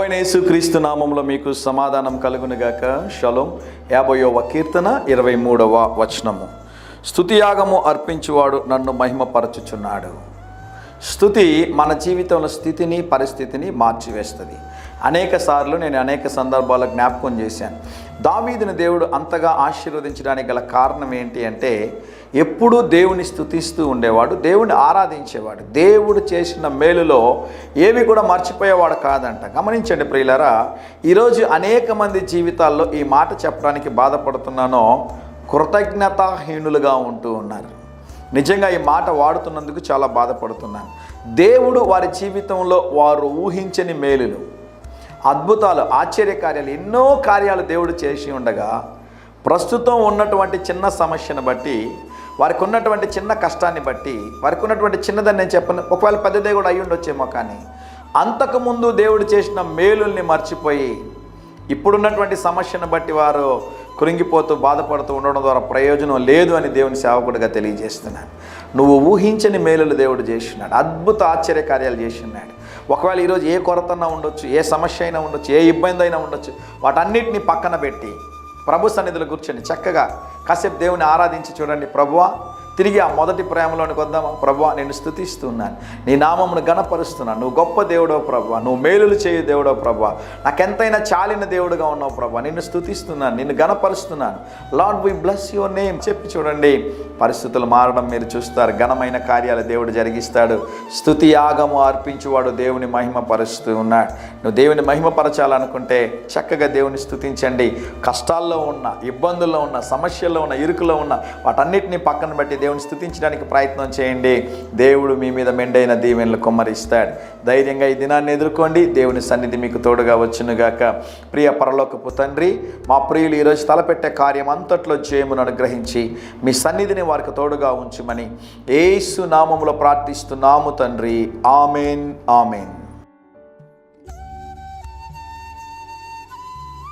ప్రభువైన యేసుక్రీస్తు నామములో మీకు సమాధానం కలుగునుగాక. షలోం. 50వ కీర్తన 23వ వచనము. స్తుతియాగము అర్పించువాడు నన్ను మహిమపరచుచున్నాడు. స్తుతి మన జీవితంలో స్థితిని పరిస్థితిని మార్చివేస్తుంది. నేను అనేక సందర్భాల్లో జ్ఞాపకం చేశాను. దావీదుని దేవుడు అంతగా ఆశీర్వదించడానికి గల కారణం ఏంటి అంటే, ఎప్పుడూ దేవుని స్తుతిస్తూ ఉండేవాడు, దేవుని ఆరాధించేవాడు. దేవుడు చేసిన మేలులో ఏవి కూడా మర్చిపోయేవాడు కాదంట. గమనించండి ప్రియులారా, ఈరోజు అనేక మంది జీవితాల్లో ఈ మాట చెప్పడానికి బాధపడుతున్నానో కృతజ్ఞతాహీనులుగా ఉంటూ ఉన్నారు. నిజంగా ఈ మాట వాడుతున్నందుకు చాలా బాధపడుతున్నాను. దేవుడు వారి జీవితంలో వారు ఊహించని మేలులు, అద్భుతాలు, ఆశ్చర్యకార్యాలు, ఎన్నో కార్యాలు దేవుడు చేసి ఉండగా, ప్రస్తుతం ఉన్నటువంటి చిన్న సమస్యను బట్టి, వారికి ఉన్నటువంటి చిన్న కష్టాన్ని బట్టి, వారికి ఉన్నటువంటి చిన్నదని నేను చెప్పను, ఒకవేళ పెద్దదే కూడా అయ్యి ఉండొచ్చేమో, కానీ అంతకుముందు దేవుడు చేసిన మేలుల్ని మర్చిపోయి ఇప్పుడున్నటువంటి సమస్యను బట్టి వారు కృంగిపోతూ బాధపడుతూ ఉండడం ద్వారా ప్రయోజనం లేదు అని దేవుని సేవకుడిగా తెలియజేస్తున్నాను. నువ్వు ఊహించని మేలులు దేవుడు చేస్తున్నాడు, అద్భుత ఆశ్చర్య కార్యాలు చేస్తున్నాడు. ఒకవేళ ఈరోజు ఏ కొరతన్నా ఉండొచ్చు, ఏ సమస్య అయినా ఉండొచ్చు, ఏ ఇబ్బంది అయినా ఉండొచ్చు, వాటన్నిటిని పక్కన పెట్టి ప్రభు సన్నిధిలో కూర్చొని చక్కగా కాసేపు దేవుని ఆరాధించి చూడండి. ప్రభువా, తిరిగి ఆ మొదటి ప్రేమలోనికి వద్దామా? ప్రభువా, నేను స్తుతిస్తున్నాను, నీ నామమును గణపరుస్తున్నాను, నువ్వు గొప్ప దేవుడో ప్రభువా, నువ్వు మేలులు చేయు దేవుడో ప్రభువా, నాకెంతైనా చాలిన దేవుడుగా ఉన్నావు ప్రభువా, నిన్ను స్తుతిస్తున్నాను, నిన్ను గణపరుస్తున్నాను. Lord we bless your name చెప్పి చూడండి. పరిస్థితులు మారడం మీరు చూస్తారు. ఘనమైన కార్యాలు దేవుడు జరిగిస్తాడు. స్తుతి యాగము అర్పించువాడు దేవుని మహిమపరుస్తూ ఉన్నాడు. నువ్వు దేవుని మహిమపరచాలనుకుంటే చక్కగా దేవుని స్తుతించండి. కష్టాల్లో ఉన్న, ఇబ్బందుల్లో ఉన్న, సమస్యల్లో ఉన్న, ఇరుకులో ఉన్న వాటన్నిటిని పక్కన పెట్టి దేవుని స్తుతించడానికి ప్రయత్నం చేయండి. దేవుడు మీ మీద మెండైన దీవెనలు కుమ్మరిస్తాడు. ధైర్యంగా ఈ దినాన్ని ఎదుర్కోండి. దేవుని సన్నిధి మీకు తోడుగా వచ్చునుగాక. ప్రియ పరలోకపు తండ్రి, మా ప్రియులు ఈరోజు తలపెట్టే కార్యం అంతట్లో జయమును అనుగ్రహించి మీ సన్నిధిని వారికి తోడుగా ఉంచుమని యేసు నామములో ప్రార్థిస్తున్నాము తండ్రి. Amen, amen.